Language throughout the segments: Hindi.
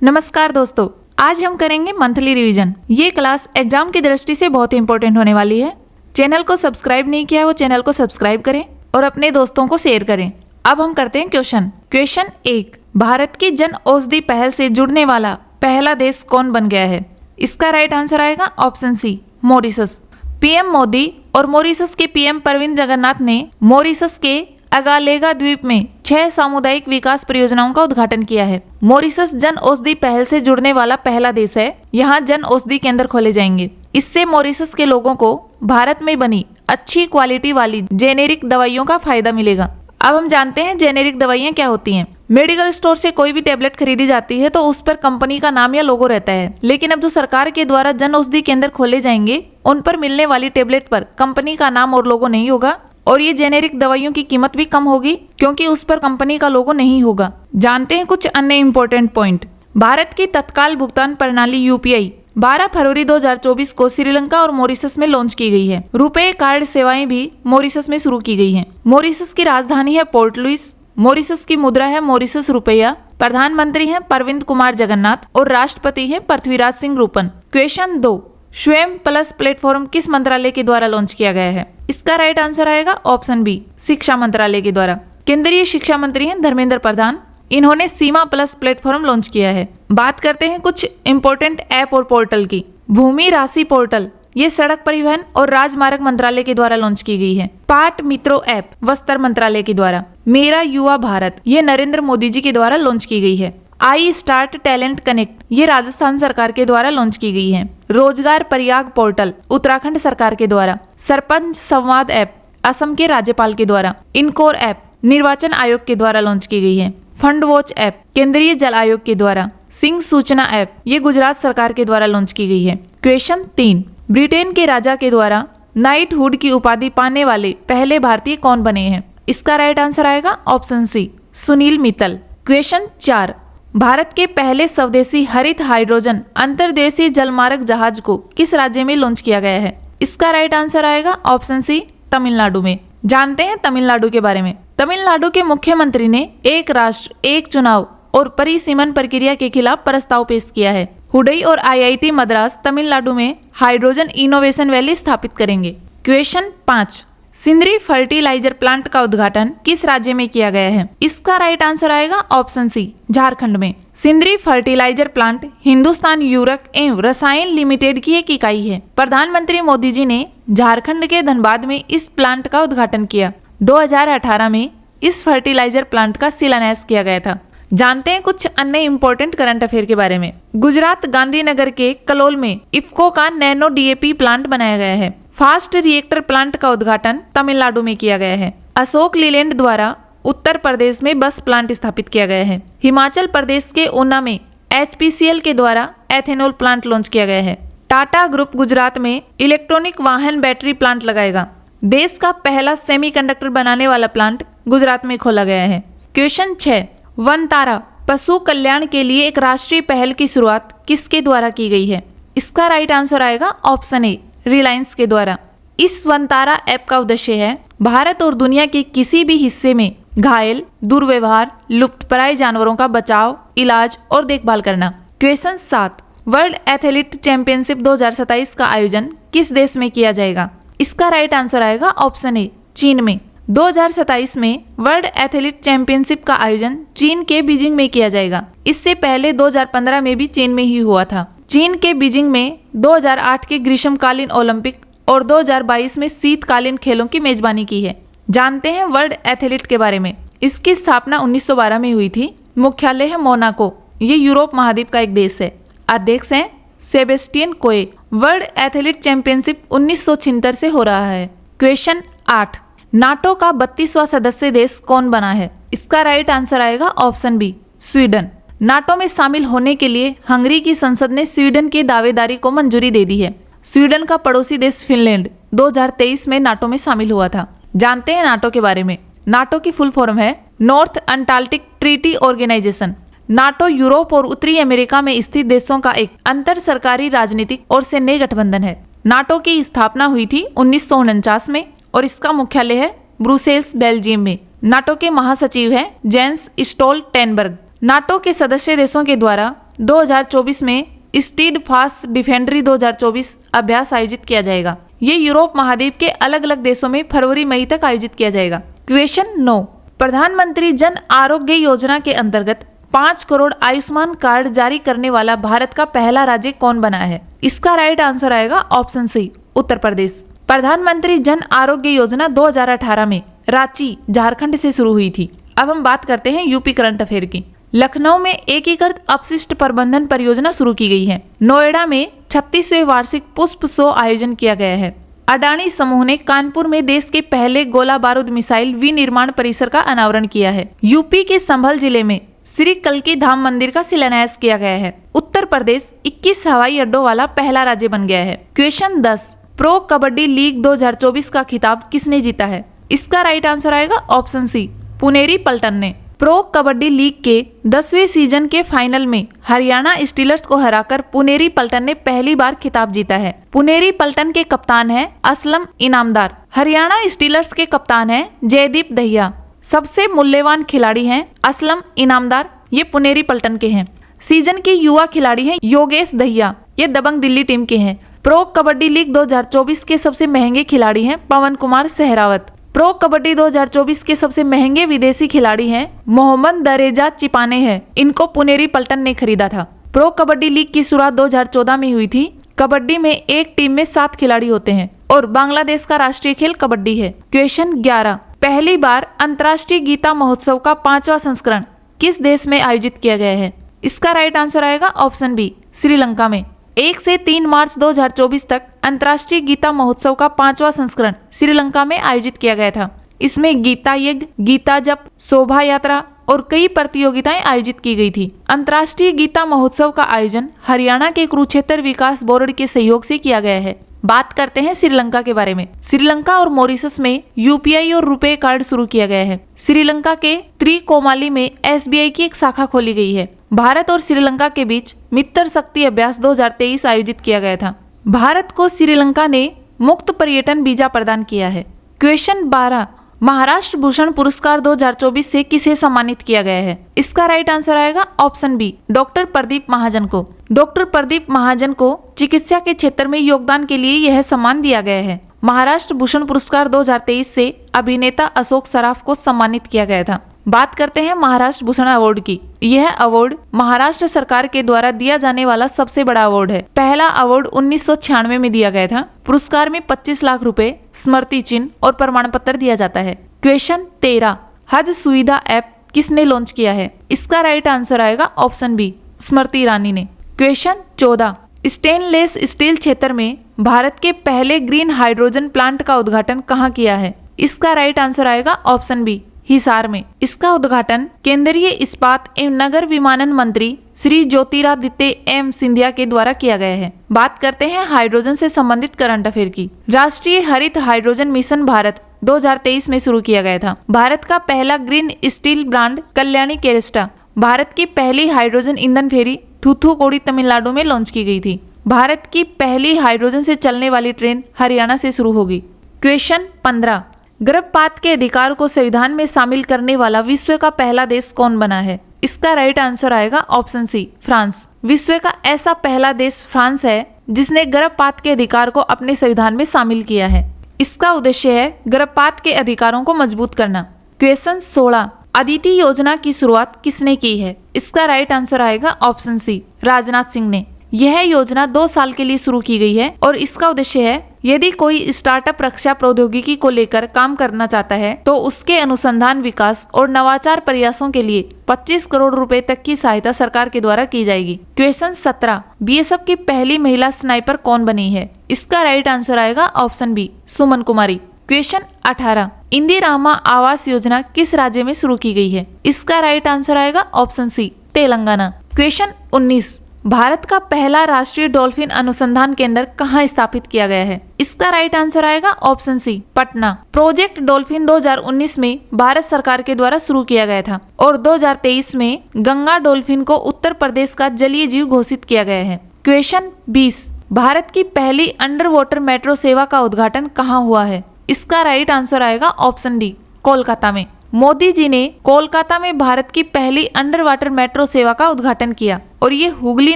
नमस्कार दोस्तों, आज हम करेंगे मंथली रिवीजन। ये क्लास एग्जाम की दृष्टि से बहुत ही इंपॉर्टेंट होने वाली है। चैनल को सब्सक्राइब नहीं किया है वो चैनल को सब्सक्राइब करें और अपने दोस्तों को शेयर करें। अब हम करते हैं क्वेश्चन 1। भारत की जन औषधि पहल से जुड़ने वाला पहला देश कौन बन गया है? इसका राइट आंसर आएगा option C, Mauritius. PM Modi और मॉरिशस के पीएम प्रविंद जगन्नाथ ने मॉरिशस के अगालेगा द्वीप में 6 सामुदायिक विकास परियोजनाओं का उद्घाटन किया है। मॉरिशस जन औषधि पहल से जुड़ने वाला पहला देश है। यहाँ जन औषधि केंद्र खोले जाएंगे। इससे मॉरिशस के लोगों को भारत में बनी अच्छी क्वालिटी वाली जेनेरिक दवाइयों का फायदा मिलेगा। अब हम जानते हैं जेनेरिक दवाइयाँ क्या होती हैं। मेडिकल स्टोर से कोई भी टेबलेट खरीदी जाती है तो उस पर कंपनी का नाम या लोगो रहता है, लेकिन अब जो सरकार के द्वारा जन औषधि केंद्र खोले जाएंगे उन पर मिलने वाली टेबलेट पर कंपनी का नाम और लोगो नहीं होगा और ये जेनेरिक दवाइयों की कीमत भी कम होगी क्योंकि उस पर कंपनी का लोगो नहीं होगा। जानते हैं कुछ अन्य इंपॉर्टेंट पॉइंट। भारत की तत्काल भुगतान प्रणाली यूपीआई 12 फरवरी 2024 को श्रीलंका और मॉरिशस में लॉन्च की गई है। रुपए कार्ड सेवाएं भी मॉरिशस में शुरू की गई हैं। मॉरिशस की राजधानी है पोर्ट लुइस। मॉरिशस की मुद्रा है मॉरिशस रुपया। प्रधानमंत्री हैं प्रविंद कुमार जगन्नाथ और राष्ट्रपति हैं पृथ्वीराज सिंह रूपन। क्वेश्चन 2। स्वयं प्लस प्लेटफॉर्म किस मंत्रालय के द्वारा लॉन्च किया गया है? इसका राइट आंसर आएगा ऑप्शन बी, शिक्षा मंत्रालय के द्वारा। केंद्रीय शिक्षा मंत्री हैं धर्मेंद्र प्रधान। इन्होंने सीमा प्लस प्लेटफॉर्म लॉन्च किया है। बात करते हैं कुछ इंपॉर्टेंट ऐप और पोर्टल की। भूमि राशि पोर्टल ये सड़क परिवहन और राजमार्ग मंत्रालय के द्वारा लॉन्च की गई है। पाट मित्रो ऐप वस्त्र मंत्रालय के द्वारा। मेरा युवा भारत ये नरेंद्र मोदी जी के द्वारा लॉन्च की गई है। आई स्टार्ट टैलेंट कनेक्ट ये राजस्थान सरकार के द्वारा लॉन्च की गई है। रोजगार प्रयाग पोर्टल उत्तराखंड सरकार के द्वारा। सरपंच संवाद ऐप असम के राज्यपाल के द्वारा। इनकोर ऐप निर्वाचन आयोग के द्वारा लॉन्च की गई है। फंड वॉच ऐप केंद्रीय जल आयोग के द्वारा। सिंह सूचना ऐप ये गुजरात सरकार के द्वारा लॉन्च की गई है। क्वेश्चन 3। ब्रिटेन के राजा के द्वारा नाइटहुड की उपाधि पाने वाले पहले भारतीय कौन बने हैं? इसका राइट आंसर आएगा option C, Sunil Mittal. Question 4। Bharat के पहले स्वदेशी हरित हाइड्रोजन अंतर्देशीय जलमार्ग जहाज को किस राज्य में लॉन्च किया गया है? इसका राइट आंसर आएगा ऑप्शन सी, तमिलनाडु में। जानते हैं तमिलनाडु के बारे में। तमिलनाडु के मुख्यमंत्री ने एक राष्ट्र एक चुनाव और परिसीमन प्रक्रिया के खिलाफ प्रस्ताव पेश किया है। हुडई और आईआईटी मद्रास तमिलनाडु में हाइड्रोजन इनोवेशन वैली स्थापित करेंगे। क्वेश्चन 5। सिंदरी फर्टिलाइजर प्लांट का उद्घाटन किस राज्य में किया गया है? इसका राइट आंसर आएगा ऑप्शन सी, झारखंड में। सिंदरी फर्टिलाइजर प्लांट हिंदुस्तान यूरक एवं रसायन लिमिटेड की एक इकाई है। प्रधानमंत्री मोदी जी ने झारखंड के धनबाद में इस प्लांट का उद्घाटन किया। 2018 में इस फर्टिलाइजर प्लांट का शिलान्यास किया गया था। जानते हैं कुछ अन्य इंपॉर्टेंट करंट अफेयर के बारे में। गुजरात गांधीनगर के कलोल में इफ्को का नैनो डीएपी प्लांट बनाया गया है। फास्ट रिएक्टर प्लांट का उद्घाटन तमिलनाडु में किया गया है। अशोक लीलैंड द्वारा उत्तर प्रदेश में बस प्लांट स्थापित किया गया है। हिमाचल प्रदेश के ऊना में एचपीसीएल के द्वारा एथेनॉल प्लांट लॉन्च किया गया है। टाटा ग्रुप गुजरात में इलेक्ट्रॉनिक वाहन बैटरी प्लांट लगाएगा। देश का पहला सेमीकंडक्टर बनाने वाला प्लांट गुजरात में खोला गया है। क्वेश्चन 6। वनतारा पशु कल्याण के लिए एक राष्ट्रीय पहल की शुरुआत किसके द्वारा की गई है? इसका राइट आंसर आएगा ऑप्शन ए, रिलायंस के द्वारा। इस वनतारा ऐप का उद्देश्य है भारत और दुनिया के किसी भी हिस्से में घायल, दुर्व्यवहार, लुप्तप्राय जानवरों का बचाव, इलाज और देखभाल करना। क्वेश्चन 7। वर्ल्ड एथलीट चैंपियनशिप 2027 का आयोजन किस देश में किया जाएगा? इसका राइट आंसर आएगा ऑप्शन ए, चीन में। 2027 में वर्ल्ड एथलीट चैंपियनशिप का आयोजन चीन के बीजिंग में किया जाएगा। इससे पहले 2015 में भी चीन में ही हुआ था। चीन के बीजिंग में 2008 के ग्रीष्मकालीन ओलंपिक और 2022 में शीतकालीन खेलों की मेजबानी की है। जानते हैं वर्ल्ड एथलीट के बारे में। इसकी स्थापना 1912 में हुई थी। मुख्यालय है मोनाको। ये यूरोप महाद्वीप का एक देश है। अध्यक्ष हैं सेबेस्टियन कोए। वर्ल्ड एथलीट चैंपियनशिप 1976 से हो रहा है। क्वेश्चन 8। नाटो का 32वां सदस्य देश कौन बना है? इसका राइट आंसर आएगा ऑप्शन बी, स्वीडन। नाटो में शामिल होने के लिए हंगरी की संसद ने स्वीडन की दावेदारी को मंजूरी दे दी है। स्वीडन का पड़ोसी देश फिनलैंड 2023 में नाटो में शामिल हुआ था। जानते हैं नाटो के बारे में। नाटो की फुल फॉर्म है North Antarctic Treaty Organization. NATO Europe और उत्तरी अमेरिका में स्थित देशों का एक अंतर सरकारी राजनीतिक और सैन्य गठबंधन है। नाटो की स्थापना हुई थी 1949 में और इसका मुख्यालय है ब्रुसेल्स, बेल्जियम में। नाटो के महासचिव हैं जेंस स्टोल्टेनबर्ग। नाटो के सदस्य देशों के द्वारा 2024 में स्टीड फास्ट डिफेंडरी 2024 अभ्यास आयोजित किया जाएगा। ये यूरोप महाद्वीप के अलग अलग देशों में फरवरी मई तक आयोजित किया जाएगा। क्वेश्चन 9, प्रधानमंत्री जन आरोग्य योजना के अंतर्गत 5 करोड़ आयुष्मान कार्ड जारी करने वाला भारत का पहला राज्य कौन बना है? इसका राइट आंसर आएगा ऑप्शन सी, उत्तर प्रदेश। प्रधानमंत्री जन आरोग्य योजना 2018 में रांची, झारखंड से शुरू हुई थी। अब हम बात करते हैं यूपी करंट अफेयर की। लखनऊ में एकीकृत अपशिष्ट प्रबंधन परियोजना शुरू की गई है। नोएडा में 36वें वार्षिक पुष्प शो आयोजन किया गया है। अडानी समूह ने कानपुर में देश के पहले गोला बारूद मिसाइल विनिर्माण परिसर का अनावरण किया है। यूपी के संभल जिले में श्री कल्की धाम मंदिर का शिलान्यास किया गया है। उत्तर प्रदेश 21 हवाई अड्डों वाला पहला राज्य बन गया है। क्वेश्चन 10, प्रो कबड्डी लीग 2024 का खिताब किसने जीता है? इसका राइट आंसर आएगा ऑप्शन सी, पुनेरी पल्टन ने। प्रो कबड्डी लीग के 10वें सीजन के फाइनल में हरियाणा स्टीलर्स को हराकर पुनेरी पल्टन ने पहली बार खिताब जीता है। पुनेरी पल्टन के कप्तान है असलम इनामदार। हरियाणा स्टीलर्स के कप्तान है जयदीप दहिया। सबसे मूल्यवान खिलाड़ी हैं असलम इनामदार, ये पुनेरी पल्टन के हैं। सीजन के युवा खिलाड़ी हैं योगेश दहिया, ये दबंग दिल्ली टीम के हैं। प्रो कबड्डी लीग 2024 के सबसे महंगे खिलाड़ी हैं पवन कुमार सहरावत। प्रो कबड्डी 2024 के सबसे महंगे विदेशी खिलाड़ी हैं मोहम्मद दरेजा चिपाने हैं, इनको पुनेरी पल्टन ने खरीदा था। प्रो कबड्डी लीग की शुरुआत 2014 में हुई थी। कबड्डी में एक टीम में 7 खिलाड़ी होते हैं और बांग्लादेश का राष्ट्रीय खेल कबड्डी है। क्वेश्चन 11, पहली बार अंतर्राष्ट्रीय गीता महोत्सव का 5वां संस्करण किस देश में आयोजित किया गया है? इसका राइट आंसर आएगा ऑप्शन बी, श्रीलंका में। 1 से 3 मार्च 2024 तक अंतर्राष्ट्रीय गीता महोत्सव का 5वां संस्करण श्रीलंका में आयोजित किया गया था। इसमें गीता यज्ञ, गीता जप, शोभा यात्रा और कई प्रतियोगिताएं आयोजित की गई थी। अंतर्राष्ट्रीय गीता महोत्सव का आयोजन हरियाणा के कुरुक्षेत्र विकास बोर्ड के सहयोग से किया गया है। बात करते हैं श्रीलंका के बारे में। श्रीलंका और मॉरिशस में यूपीआई और रुपए कार्ड शुरू किया गया है। श्रीलंका के त्रिकोमाली में एसबीआई की एक शाखा खोली गई है। भारत और श्रीलंका के बीच मित्र शक्ति अभ्यास 2023 आयोजित किया गया था। भारत को श्रीलंका ने मुक्त पर्यटन वीजा प्रदान किया है। क्वेश्चन 12, महाराष्ट्र भूषण पुरस्कार 2024 से किसे सम्मानित किया गया है? इसका राइट आंसर आएगा ऑप्शन बी, डॉक्टर प्रदीप महाजन को। डॉक्टर प्रदीप महाजन को चिकित्सा के क्षेत्र में योगदान के लिए यह सम्मान दिया गया है। महाराष्ट्र भूषण पुरस्कार 2023 से अभिनेता अशोक सराफ को सम्मानित किया गया था। बात करते हैं महाराष्ट्र भूषण अवार्ड की। यह अवार्ड महाराष्ट्र सरकार के द्वारा दिया जाने वाला सबसे बड़ा अवार्ड है। पहला अवार्ड 1996 में दिया गया था। पुरस्कार में 25 लाख रुपए, स्मृति चिन्ह और प्रमाण पत्र दिया जाता है। क्वेश्चन 13, हज सुविधा ऐप किसने लॉन्च किया है? इसका राइट आंसर आएगा ऑप्शन बी, स्मृति ईरानी ने। क्वेश्चन 14, स्टेनलेस स्टील क्षेत्र में भारत के पहले ग्रीन हाइड्रोजन प्लांट का उद्घाटन कहाँ किया है? इसका राइट आंसर आएगा ऑप्शन बी, हिसार में। इसका उद्घाटन केंद्रीय इस्पात एवं नगर विमानन मंत्री श्री ज्योतिरादित्य एम सिंधिया के द्वारा किया गया है। बात करते हैं हाइड्रोजन से संबंधित करंट अफेयर की। राष्ट्रीय हरित हाइड्रोजन मिशन भारत 2023 में शुरू किया गया था। भारत का पहला ग्रीन स्टील ब्रांड कल्याणी केरेस्टा, भारत की पहली हाइड्रोजन ईंधन फेरी थूथुकुडी तमिलनाडु में लॉन्च की गई थी। भारत की पहली हाइड्रोजन से चलने वाली ट्रेन हरियाणा से शुरू होगी। क्वेश्चन 15, गर्भपात के अधिकार को संविधान में शामिल करने वाला विश्व का पहला देश कौन बना है? इसका राइट आंसर आएगा ऑप्शन सी, फ्रांस। विश्व का ऐसा पहला देश फ्रांस है जिसने गर्भपात के अधिकार को अपने संविधान में शामिल किया है। इसका उद्देश्य है गर्भपात के अधिकारों को मजबूत करना। क्वेश्चन 16, अदिति योजना की शुरुआत किसने की है? इसका राइट आंसर आएगा ऑप्शन सी, राजनाथ सिंह ने। यह योजना 2 साल के लिए शुरू की गई है और इसका उद्देश्य है यदि कोई स्टार्टअप रक्षा प्रौद्योगिकी को लेकर काम करना चाहता है तो उसके अनुसंधान, विकास और नवाचार प्रयासों के लिए 25 करोड़ रुपए तक की सहायता सरकार के द्वारा की जाएगी। क्वेश्चन 17, बीएसएफ की पहली महिला स्नाइपर कौन बनी है? इसका राइट आंसर आएगा ऑप्शन बी, सुमन कुमारी। क्वेश्चन 18, इंदिरा आवास योजना किस राज्य में शुरू की गई है? इसका राइट आंसर आएगा option C, Telangana. Question 19, Bharat का पहला राष्ट्रीय डॉल्फिन अनुसंधान केंद्र कहाँ स्थापित किया गया है? इसका राइट आंसर आएगा option C, Patna. Project dolphin 2019 में भारत सरकार के द्वारा शुरू किया गया था और 2023 में गंगा डॉल्फिन को उत्तर प्रदेश का जलीय जीव घोषित किया गया है। क्वेश्चन 20, भारत की पहली अंडर वाटर मेट्रो सेवा का उद्घाटन कहाँ हुआ है? इसका राइट आंसर आएगा ऑप्शन डी, कोलकाता में। मोदी जी ने कोलकाता में भारत की पहली अंडर वाटर मेट्रो सेवा का उद्घाटन किया और ये हुगली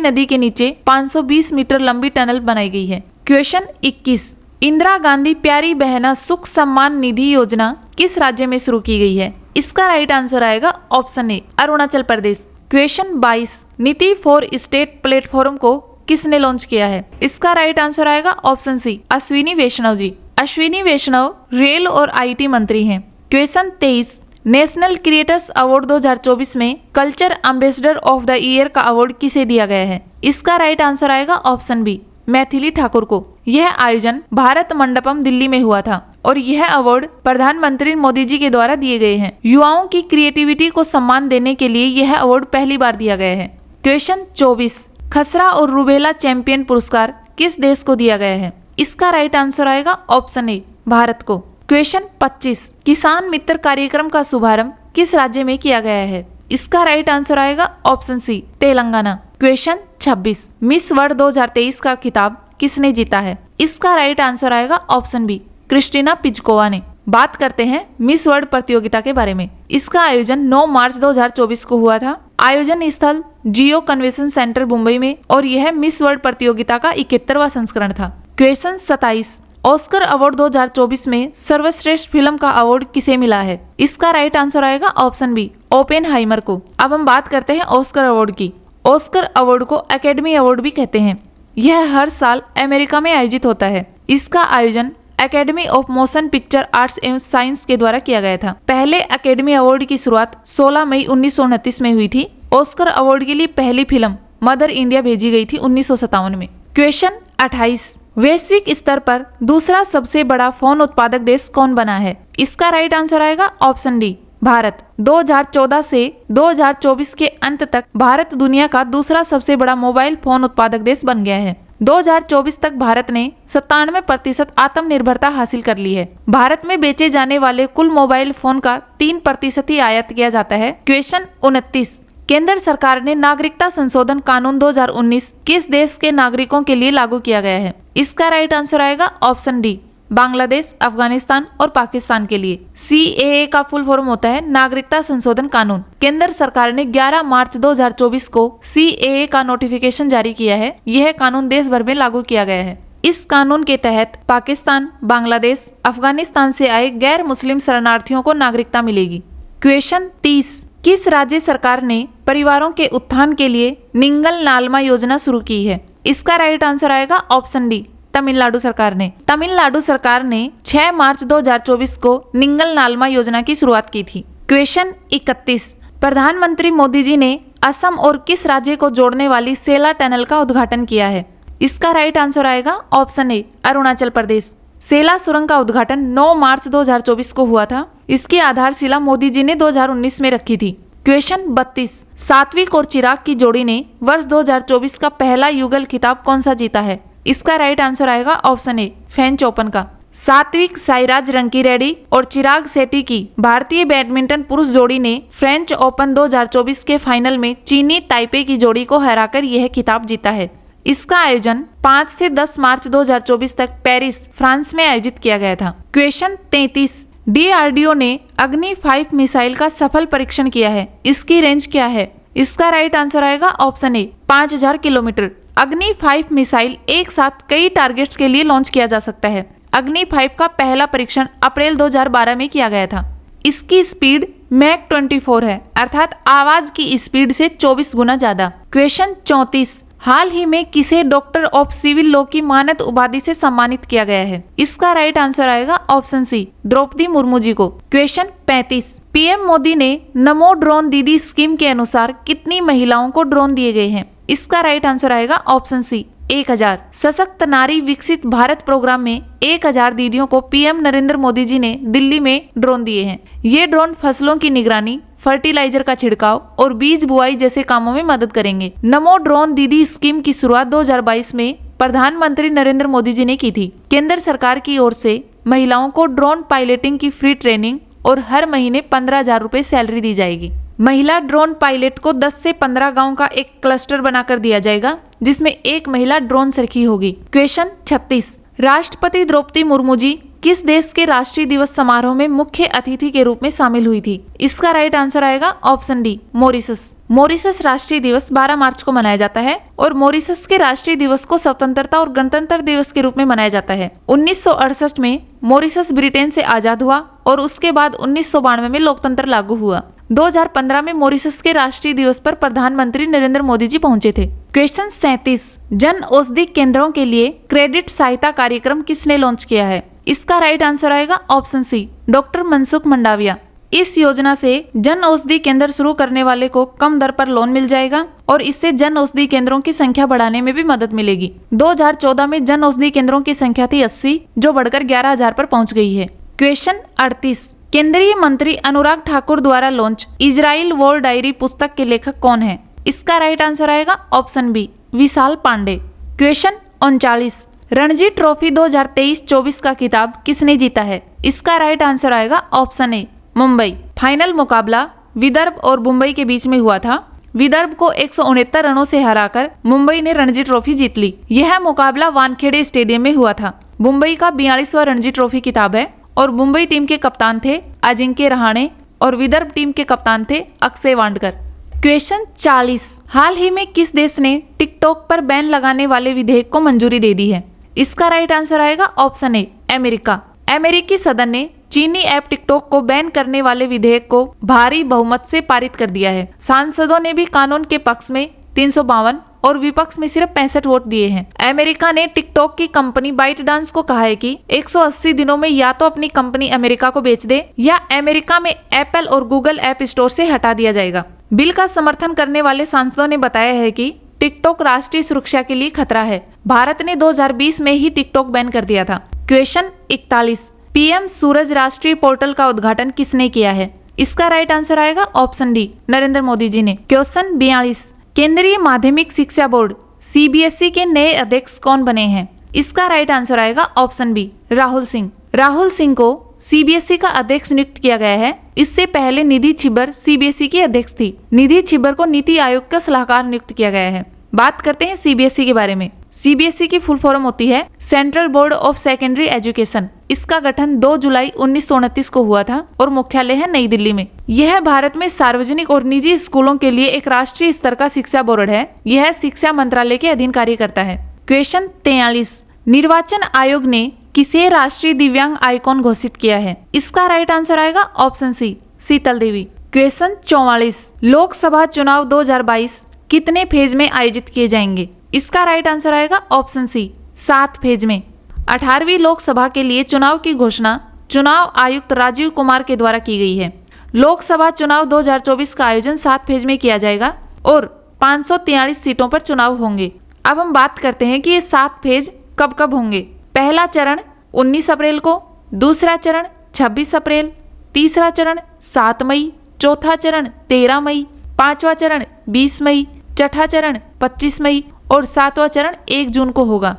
नदी के नीचे 520 मीटर लंबी टनल बनाई गई है। क्वेश्चन 21, इंदिरा गांधी प्यारी बहना सुख सम्मान निधि योजना किस राज्य में शुरू की गई है? इसका राइट आंसर आएगा option A, Arunachal Pradesh. Question 22, नीति फॉर स्टेट प्लेटफॉर्म को किसने लॉन्च किया है? इसका राइट आंसर आएगा ऑप्शन सी, अश्विनी वैष्णव जी। अश्विनी वैष्णव रेल और आईटी मंत्री हैं। क्वेश्चन 23, नेशनल क्रिएटर्स अवार्ड 2024 में culture ambassador of the year का अवार्ड किसे दिया गया है? इसका राइट आंसर आएगा ऑप्शन बी, मैथिली ठाकुर को। यह आयोजन भारत मंडपम दिल्ली में हुआ था और यह अवार्ड प्रधानमंत्री मोदी जी के द्वारा दिए गए हैं। युवाओं की क्रिएटिविटी को सम्मान देने के लिए यह अवार्ड पहली बार दिया गया है। क्वेश्चन 24, खसरा और रूबेला चैंपियन पुरस्कार किस देश को दिया गया है? इसका राइट आंसर आएगा ऑप्शन ए, भारत को। क्वेश्चन 25, किसान मित्र कार्यक्रम का शुभारंभ किस राज्य में किया गया है? इसका राइट आंसर आएगा option C, Telangana. Question 26, Miss World 2023 का खिताब किसने जीता है? इसका राइट आंसर आएगा ऑप्शन बी, क्रिस्टीना पिचकोवा ने। बात करते हैं मिस वर्ल्ड प्रतियोगिता के बारे में। इसका आयोजन 9 मार्च 2024 को हुआ था। आयोजन स्थल जियो कन्वेंशन सेंटर मुंबई में और यह मिस वर्ल्ड प्रतियोगिता का 71वां संस्करण था। क्वेश्चन 27, ऑस्कर अवार्ड 2024 में सर्वश्रेष्ठ फिल्म का अवार्ड किसे मिला है? इसका राइट आंसर आएगा ऑप्शन बी, ओपेनहाइमर को। अब हम बात करते हैं ऑस्कर अवार्ड की। ऑस्कर अवार्ड को एकेडमी अवार्ड भी कहते हैं। यह हर साल अमेरिका में आयोजित होता है। इसका आयोजन academy of motion picture arts एवं साइंस के द्वारा किया गया था। पहले एकेडमी अवार्ड की शुरुआत 16 मई 1929 में हुई थी। ऑस्कर अवार्ड के लिए पहली फिल्म मदर इंडिया भेजी गई थी 1957 में। क्वेश्चन 28, वैश्विक स्तर पर दूसरा सबसे बड़ा फोन उत्पादक देश कौन बना है? इसका राइट आंसर आएगा ऑप्शन डी, भारत। 2014 से 2024 के अंत तक भारत दुनिया का दूसरा सबसे बड़ा मोबाइल फोन उत्पादक देश बन गया है। 2024 तक भारत ने 97% आत्मनिर्भरता हासिल कर ली है। भारत में बेचे जाने वाले कुल मोबाइल फोन का 3% ही आयात किया जाता है। क्वेश्चन 29, केंद्र सरकार ने नागरिकता संशोधन कानून 2019 किस देश के नागरिकों के लिए लागू किया गया है? इसका राइट आंसर आएगा ऑप्शन डी, बांग्लादेश, अफगानिस्तान और पाकिस्तान के लिए। CAA का फुल फॉर्म होता है नागरिकता संशोधन कानून। केंद्र सरकार ने 11 मार्च 2024 को CAA का नोटिफिकेशन जारी किया है। यह कानून देश भर में लागू किया गया है। इस कानून के तहत पाकिस्तान, बांग्लादेश, अफगानिस्तान से आए गैर मुस्लिम शरणार्थियों को नागरिकता मिलेगी। क्वेश्चन 30, किस राज्य सरकार ने परिवारों के उत्थान के लिए निंगल नालमा योजना शुरू की है? इसका राइट आंसर आएगा ऑप्शन डी, तमिलनाडु सरकार ने। तमिलनाडु सरकार ने 6 मार्च 2024 को निंगल नालमा योजना की शुरुआत की थी। क्वेश्चन 31, प्रधानमंत्री मोदी जी ने असम और किस राज्य को जोड़ने वाली सेला टनल का उद्घाटन किया है? इसका राइट आंसर आएगा ऑप्शन ए, अरुणाचल प्रदेश। सेला सुरंग का उद्घाटन 9 मार्च 2024 को हुआ था। इसकी आधारशिला मोदी जी ने 2019 में रखी थी। क्वेश्चन 32, सात्विक और चिराग की जोड़ी ने वर्ष 2024 का पहला युगल खिताब कौन सा जीता है? इसका राइट आंसर आएगा ऑप्शन ए, फ्रेंच ओपन का। सात्विक साईराज रंकीरेड्डी और चिराग शेट्टी की भारतीय बैडमिंटन पुरुष जोड़ी ने फ्रेंच ओपन 2024 के फाइनल में चीनी ताइपे की जोड़ी को हराकर यह खिताब जीता है। इसका आयोजन 5 से 10 मार्च 2024 तक पेरिस, फ्रांस में आयोजित किया गया था। क्वेश्चन 33, DRDO ने अग्नि 5 मिसाइल का सफल परीक्षण किया है। इसकी रेंज क्या है? इसका राइट आंसर आएगा ऑप्शन ए, 5000 किलोमीटर। अग्नि 5 मिसाइल एक साथ कई टारगेट्स के लिए लॉन्च किया जा सकता है। अग्नि 5 का पहला परीक्षण अप्रैल 2012 में किया गया था। इसकी स्पीड मैक 24 है, अर्थात आवाज की स्पीड से 24 गुना ज्यादा। क्वेश्चन 34, हाल ही में किसे डॉक्टर ऑफ सिविल लॉ की मानद उपाधि से सम्मानित किया गया है? इसका राइट आंसर आएगा ऑप्शन सी, द्रौपदी मुर्मू जी को। क्वेश्चन 35, पीएम मोदी ने नमो ड्रोन दीदी स्कीम के अनुसार कितनी महिलाओं को ड्रोन दिए गए हैं? इसका राइट आंसर आएगा ऑप्शन सी, 1000। सशक्त नारी विकसित भारत प्रोग्राम में 1000 दीदियों को पीएम नरेंद्र मोदी जी ने दिल्ली में ड्रोन दिए हैं। ये ड्रोन फसलों की निगरानी, फर्टिलाइजर का छिड़काव और बीज बुआई जैसे कामों में मदद करेंगे। नमो ड्रोन दीदी स्कीम की शुरुआत 2022 में प्रधानमंत्री नरेंद्र मोदी जी ने की थी। केंद्र सरकार की ओर से महिलाओं को ड्रोन पायलटिंग की फ्री ट्रेनिंग और हर महीने 15,000 रुपए सैलरी दी जाएगी। महिला ड्रोन पायलट को 10 से 15 गांव का एक क्लस्टर बनाकर दिया जाएगा, जिसमें एक महिला ड्रोन सरखी होगी। क्वेश्चन 36, राष्ट्रपति द्रौपदी मुर्मू जी किस देश के राष्ट्रीय दिवस समारोह में मुख्य अतिथि के रूप में शामिल हुई थी? इसका राइट आंसर आएगा ऑप्शन डी, मॉरिशस। मॉरिशस राष्ट्रीय दिवस 12 मार्च को मनाया जाता है और मॉरिशस के राष्ट्रीय दिवस को स्वतंत्रता और गणतंत्र दिवस के रूप में मनाया जाता है। 1968 में मॉरिशस ब्रिटेन से आजाद हुआ और उसके बाद 1992 में लोकतंत्र लागू हुआ। 2015 में मॉरिशस के राष्ट्रीय दिवस पर प्रधानमंत्री नरेंद्र मोदी जी पहुंचे थे। क्वेश्चन 37, जन औषधि केंद्रों के लिए क्रेडिट सहायता कार्यक्रम किसने लॉन्च किया है? इसका राइट आंसर आएगा option C, doctor Mansukh Mandaviya. इस योजना से जन औषधि केंद्र शुरू करने वाले को कम दर पर लोन मिल जाएगा और इससे जन औषधि केंद्रों की संख्या बढ़ाने में भी मदद मिलेगी। 2014 में जन औषधि केंद्रों की संख्या थी 80, जो बढ़कर 11,000 पर पहुंच गई है। क्वेश्चन 38, केंद्रीय मंत्री अनुराग ठाकुर द्वारा लॉन्च इजराइल वॉर डायरी पुस्तक के लेखक कौन है? इसका राइट आंसर आएगा ऑप्शन बी, विशाल पांडे। क्वेश्चन 39, रणजी ट्रॉफी 2023-24 का खिताब किसने जीता है? इसका राइट आंसर आएगा ऑप्शन ए, मुंबई। फाइनल मुकाबला विदर्भ और मुंबई के बीच में हुआ था। विदर्भ को 169 रनों से हराकर मुंबई ने रणजी ट्रॉफी जीत ली। यह मुकाबला वानखेड़े स्टेडियम में हुआ था। मुंबई का 42वां रणजी ट्रॉफी खिताब है और मुंबई टीम के कप्तान थे अजिंक्य रहाणे और विदर्भ टीम के कप्तान थे अक्षय वांडकर। क्वेश्चन 40, हाल ही में किस देश ने टिकटॉक पर बैन लगाने वाले विधेयक को मंजूरी दे दी है? इसका राइट आंसर आएगा ऑप्शन ए, अमेरिका। अमेरिकी सदन ने चीनी ऐप टिकटॉक को बैन करने वाले विधेयक को भारी बहुमत से पारित कर दिया है। सांसदों ने भी कानून के पक्ष में 352 और विपक्ष में सिर्फ 65 वोट दिए हैं। अमेरिका ने टिकटॉक की कंपनी बाइट डांस को कहा है कि 180 दिनों में या तो अपनी कंपनी अमेरिका को बेच दे या अमेरिका में एप्पल और गूगल ऐप स्टोर से हटा दिया जाएगा। बिल का समर्थन करने वाले सांसदों ने बताया है कि टिकटॉक राष्ट्रीय सुरक्षा के लिए खतरा है। भारत ने 2020 में ही टिकटॉक बैन कर दिया था। क्वेश्चन 41, पीएम सूरज राष्ट्रीय पोर्टल का उद्घाटन किसने किया है? इसका राइट आंसर आएगा ऑप्शन डी, नरेंद्र मोदी जी ने। क्वेश्चन 42, केंद्रीय माध्यमिक शिक्षा बोर्ड सीबीएसई के नए अध्यक्ष कौन बने हैं? इसका राइट आंसर आएगा ऑप्शन बी, राहुल सिंह। राहुल सिंह को सीबीएसई का अध्यक्ष नियुक्त किया गया है। इससे पहले निधि छिब्बर सीबीएसई की अध्यक्ष थी। निधि छिब्बर को नीति आयोग का सलाहकार नियुक्त किया गया है। बात करते हैं सीबीएसई के बारे में। सीबीएसई की फुल फॉर्म होती है central board of secondary education. इसका गठन 2 जुलाई 1929 को हुआ था और मुख्यालय है नई दिल्ली में। यह भारत में सार्वजनिक और निजी स्कूलों के लिए एक राष्ट्रीय स्तर का शिक्षा बोर्ड है। यह शिक्षा मंत्रालय के अधीन कार्य करता है। क्वेश्चन 43, निर्वाचन आयोग ने किसे राष्ट्रीय दिव्यांग आइकॉन घोषित किया है? इसका राइट आंसर आएगा ऑप्शन सी, शीतल देवी। क्वेश्चन 44, लोकसभा चुनाव 2022 कितने फेज में आयोजित किए जाएंगे? इसका राइट आंसर आएगा ऑप्शन सी, 7 फेज में। 18वीं लोकसभा के लिए चुनाव की घोषणा चुनाव आयुक्त राजीव कुमार के द्वारा की गई है। लोकसभा चुनाव 2024 का आयोजन 7 फेज में किया जाएगा और 543 सीटों पर चुनाव होंगे। अब हम बात करते हैं कि ये 7 फेज कब कब होंगे। पहला चरण 19 अप्रैल को, दूसरा चरण 26 अप्रैल, तीसरा चरण 7 मई, चौथा चरण 13 मई, पांचवा चरण 20 मई, छठा चरण 25 मई और 7वां चरण 1 जून को होगा।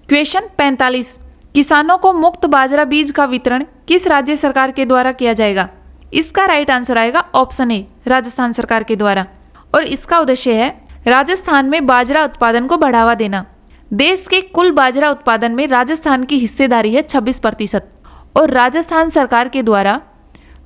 क्वेश्चन 45, किसानों को मुफ्त बाजरा बीज का वितरण किस राज्य सरकार के द्वारा किया जाएगा? इसका राइट आंसर आएगा ऑप्शन ए, राजस्थान सरकार के द्वारा। और इसका उद्देश्य है राजस्थान में बाजरा उत्पादन को बढ़ावा देना। देश के कुल बाजरा उत्पादन में राजस्थान की हिस्सेदारी है 26% और राजस्थान सरकार के द्वारा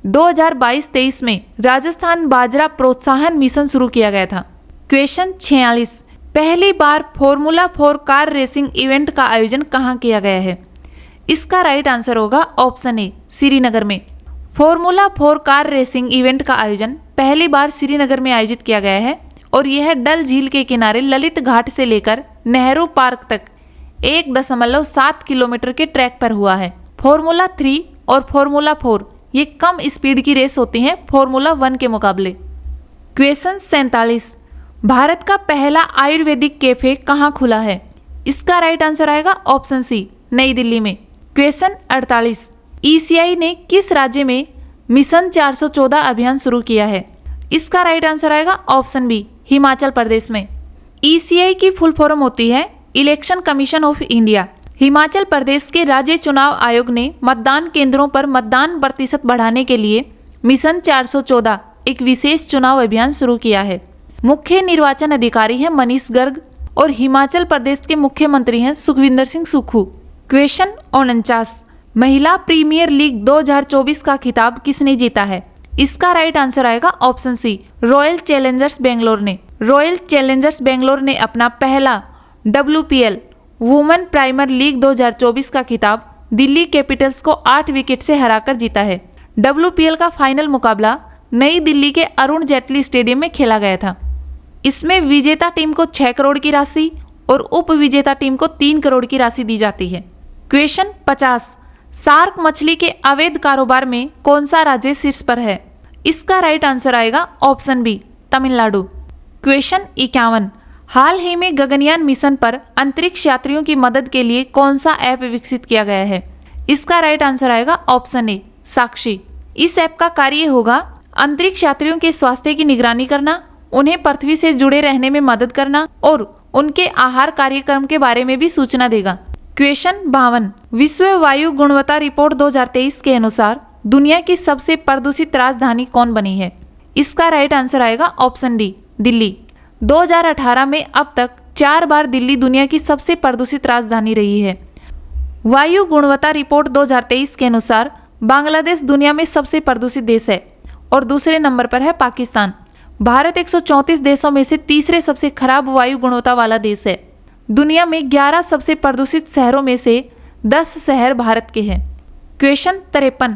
2022-23 में राजस्थान बाजरा प्रोत्साहन मिशन शुरू किया गया था। क्वेश्चन 46, पहली बार फॉर्मूला 4 कार रेसिंग इवेंट का आयोजन कहाँ किया गया है? इसका राइट आंसर होगा ऑप्शन ए, श्रीनगर में। फॉर्मूला 4 कार रेसिंग इवेंट का आयोजन पहली बार श्रीनगर में आयोजित किया गया है और यह डल झील के किनारे ललित घाट से लेकर नेहरू पार्क तक 1.7 किलोमीटर के ट्रैक पर हुआ है। फॉर्मूला 3 और फॉर्मूला 4 ये कम स्पीड की रेस होती हैं फॉर्मूला 1 के मुकाबले। क्वेश्चन 47, भारत का पहला आयुर्वेदिक कैफे कहाँ खुला है? इसका राइट आंसर आएगा ऑप्शन सी, नई दिल्ली में। क्वेश्चन 48, ईसीआई ने किस राज्य में मिशन 414 अभियान शुरू किया है? इसका राइट आंसर आएगा ऑप्शन बी, हिमाचल प्रदेश में। ईसीआई की फुल फॉर्म होती है election commission of India. Himachal Pradesh के राज्य चुनाव आयोग ने मतदान केंद्रों पर मतदान प्रतिशत बढ़ाने के लिए मिशन 414 एक विशेष चुनाव अभियान शुरू किया है। मुख्य निर्वाचन अधिकारी हैं मनीष गर्ग और हिमाचल प्रदेश के मुख्यमंत्री हैं सुखविंदर सिंह सुक्खू। क्वेश्चन 49, महिला प्रीमियर लीग 2024 का खिताब किसने जीता है? इसका राइट आंसर आएगा option C, Royal Challengers Bangalore ने। रॉयल चैलेंजर्स बेंगलोर ने अपना पहला WPL वुमेन प्रीमियर लीग 2024 का खिताब दिल्ली कैपिटल्स को 8 विकेट से हराकर जीता है। WPL का फाइनल मुकाबला नई दिल्ली के अरुण जेटली स्टेडियम में खेला गया था। इसमें विजेता टीम को 6 करोड़ की राशि और उप विजेता टीम को 3 करोड़ की राशि दी जाती है। क्वेश्चन 50, शार्क मछली के अवैध कारोबार में कौन सा राज्य शीर्ष पर है? इसका राइट आंसर आएगा ऑप्शन बी, तमिलनाडु। क्वेश्चन 51, हाल ही में गगनयान मिशन पर अंतरिक्ष यात्रियों की मदद के लिए कौन सा ऐप विकसित किया गया है? इसका राइट आंसर आएगा ऑप्शन ए, साक्षी। इस ऐप का कार्य होगा अंतरिक्ष यात्रियों के स्वास्थ्य की निगरानी करना, उन्हें पृथ्वी से जुड़े रहने में मदद करना और उनके आहार कार्यक्रम के बारे में भी सूचना देगा। क्वेश्चन 52, विश्व वायु गुणवत्ता रिपोर्ट 2023 के अनुसार दुनिया की सबसे प्रदूषित राजधानी कौन बनी है? इसका राइट आंसर आएगा ऑप्शन डी, दिल्ली। 2018 में अब तक 4 बार दिल्ली दुनिया की सबसे प्रदूषित राजधानी रही है। वायु गुणवत्ता रिपोर्ट 2023 के अनुसार बांग्लादेश दुनिया में सबसे प्रदूषित देश है और दूसरे नंबर पर है पाकिस्तान। भारत 134 देशों में से तीसरे सबसे खराब वायु गुणवत्ता वाला देश है। दुनिया में 11 सबसे प्रदूषित शहरों में से 10 शहर भारत के हैं। क्वेश्चन 53,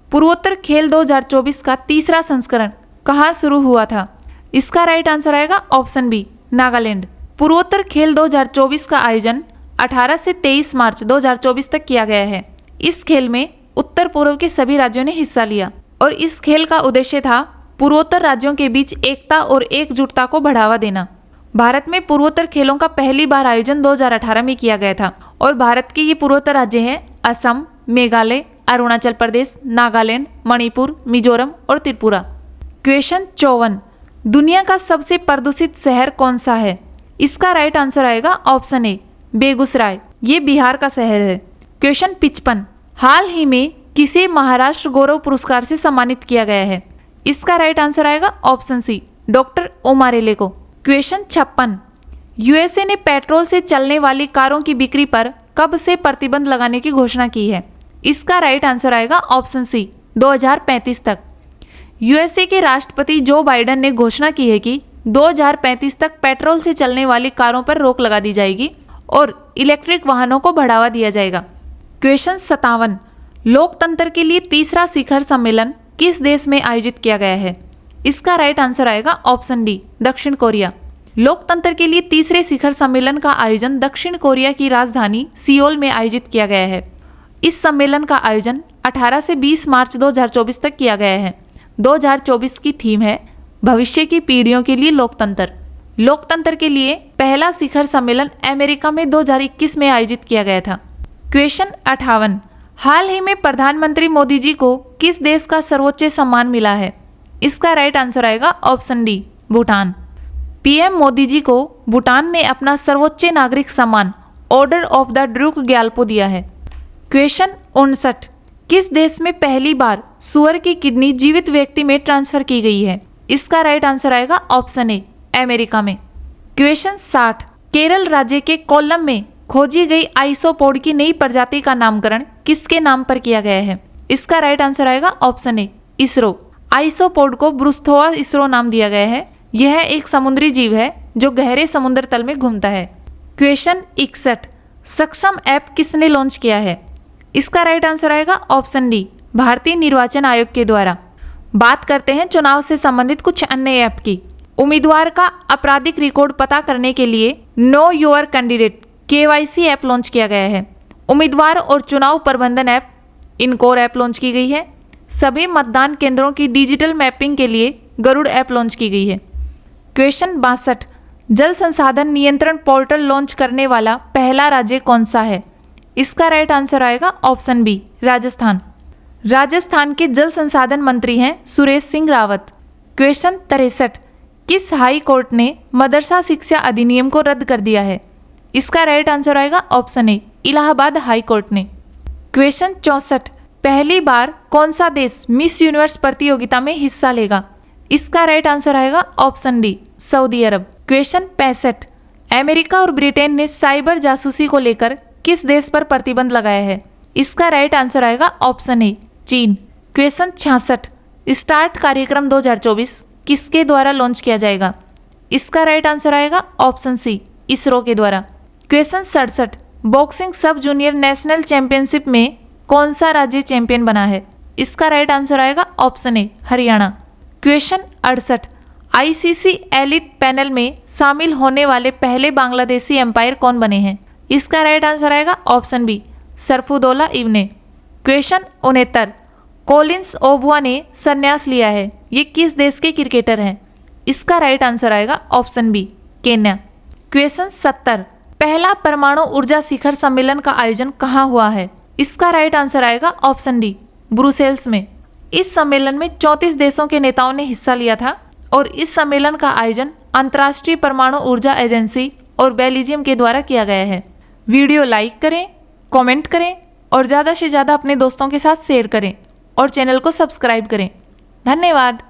पूर्वोत्तर खेल 2024 का तीसरा संस्करण कहाँ शुरू हुआ था? इसका राइट आंसर आएगा ऑप्शन बी, नागालैंड। पूर्वोत्तर खेल 2024 का आयोजन 18 से 23 मार्च 2024 तक किया गया है। इस खेल में उत्तर पूर्व के सभी राज्यों ने हिस्सा लिया और इस खेल का उद्देश्य था पूर्वोत्तर राज्यों के बीच एकता और एकजुटता को बढ़ावा देना। भारत में पूर्वोत्तर खेलों का पहली बार आयोजन 2018 में किया गया था और भारत के ये पूर्वोत्तर राज्य हैं असम, मेघालय, अरुणाचल प्रदेश, नागालैंड, मणिपुर, मिजोरम और त्रिपुरा। क्वेश्चन 54, दुनिया का सबसे प्रदूषित शहर कौन सा है? इसका राइट आंसर आएगा ऑप्शन ए, बेगूसराय। ये बिहार का शहर है। क्वेश्चन 55, हाल ही में किसे महाराष्ट्र गौरव पुरस्कार से सम्मानित किया गया है? इसका राइट आंसर आएगा ऑप्शन सी, डॉक्टर ओमारेले को। क्वेश्चन 56, यूएसए ने पेट्रोल से चलने वाली कारों की बिक्री पर कब से प्रतिबंध लगाने की घोषणा की है? इसका राइट आंसर आएगा ऑप्शन सी, 2035 तक। यूएसए के राष्ट्रपति जो बाइडेन ने घोषणा की है कि 2035 तक पेट्रोल से चलने वाली कारों पर रोक लगा दी जाएगी और इलेक्ट्रिक वाहनों को बढ़ावा दिया जाएगा। क्वेश्चन 57, लोकतंत्र के लिए तीसरा शिखर सम्मेलन किस देश में आयोजित किया गया है? इसका राइट आंसर आएगा ऑप्शन डी, दक्षिण कोरिया। लोकतंत्र के लिए तीसरे शिखर सम्मेलन का आयोजन दक्षिण कोरिया की राजधानी सियोल में आयोजित किया गया है। इस सम्मेलन का आयोजन 18 से 20 मार्च 2024 तक किया गया है। 2024 की थीम है भविष्य की पीढ़ियों के लिए लोकतंत्र। लोकतंत्र के लिए पहला शिखर सम्मेलन अमेरिका में 2021 में आयोजित किया गया था। क्वेश्चन 58, हाल ही में प्रधानमंत्री मोदी जी को किस देश का सर्वोच्च सम्मान मिला है? इसका राइट आंसर आएगा option D, Bhutan. PM Modi ji को भूटान ने अपना सर्वोच्च नागरिक सम्मान Order of the Druk Gyalpo दिया है। क्वेश्चन 59, किस देश में पहली बार सुअर की किडनी जीवित व्यक्ति में ट्रांसफर की गई है? इसका राइट आंसर आएगा ऑप्शन ए, अमेरिका में। क्वेश्चन 60, केरल राज्य के कोल्लम में खोजी गई आइसोपोड की नई प्रजाति का नामकरण किसके नाम पर किया गया है? इसका राइट आंसर आएगा ऑप्शन ए, इसरो। आइसोपोड को ब्रुस्थोआ इसरो नाम दिया गया है। यह एक समुद्री जीव है जो गहरे समुद्र तल में घूमता है। क्वेश्चन 61, सक्षम ऐप किसने लॉन्च किया है? इसका राइट आंसर आएगा ऑप्शन डी, भारतीय निर्वाचन आयोग के द्वारा। बात करते हैं चुनाव से संबंधित कुछ अन्य ऐप की। उम्मीदवार का आपराधिक रिकॉर्ड पता करने के लिए know your candidate KYC app launch किया गया है। उम्मीदवार और चुनाव प्रबंधन ऐप इनकोर ऐप लॉन्च की गई है। सभी मतदान केंद्रों की डिजिटल मैपिंग के लिए गरुड़ ऐप लॉन्च की गई है। क्वेश्चन 62, जल संसाधन नियंत्रण पोर्टल लॉन्च करने वाला पहला राज्य कौन सा है? इसका राइट आंसर आएगा ऑप्शन बी, राजस्थान। राजस्थान के जल संसाधन मंत्री हैं सुरेश सिंह रावत। क्वेश्चन 63, किस हाई कोर्ट ने मदरसा शिक्षा अधिनियम को रद्द कर दिया है? इसका राइट आंसर आएगा option A, Allahabad high court ने। क्वेश्चन 64, पहली बार कौन सा देश मिस यूनिवर्स प्रतियोगिता में हिस्सा लेगा? इसका राइट आंसर आएगा ऑप्शन डी, सऊदी अरब। क्वेश्चन 65, अमेरिका और ब्रिटेन ने साइबर जासूसी को लेकर किस देश पर प्रतिबंध लगाया है? इसका राइट आंसर आएगा ऑप्शन ए चीन। क्वेश्चन 66 स्टार्ट कार्यक्रम 2024 किसके द्वारा लॉन्च किया जाएगा? इसका राइट आंसर आएगा ऑप्शन सी इसरो के द्वारा। क्वेश्चन 67 बॉक्सिंग सब जूनियर नेशनल चैंपियनशिप में कौन सा राज्य चैंपियन बना है? इसका राइट आंसर आएगा option A Haryana. Question 68 ICC elite panel में शामिल होने वाले पहले बांग्लादेशी एम्पायर कौन बने हैं? इसका राइट आंसर आएगा ऑप्शन बी सरफुदौला इब्ने। क्वेश्चन 69 कॉलिंस ओबुआ ने संन्यास लिया है, ये किस देश के क्रिकेटर हैं? इसका राइट आंसर आएगा ऑप्शन बी केन्या। क्वेश्चन 70 पहला परमाणु ऊर्जा शिखर सम्मेलन का आयोजन कहाँ हुआ है? इसका राइट आंसर आएगा ऑप्शन डी ब्रुसेल्स में। इस सम्मेलन में 34 देशों के नेताओं ने हिस्सा लिया था और इस सम्मेलन का आयोजन अंतर्राष्ट्रीय परमाणु ऊर्जा एजेंसी और बेल्जियम के द्वारा किया गया है। वीडियो लाइक करें, कमेंट करें और ज़्यादा से ज़्यादा अपने दोस्तों के साथ शेयर करें और चैनल को सब्सक्राइब करें। धन्यवाद।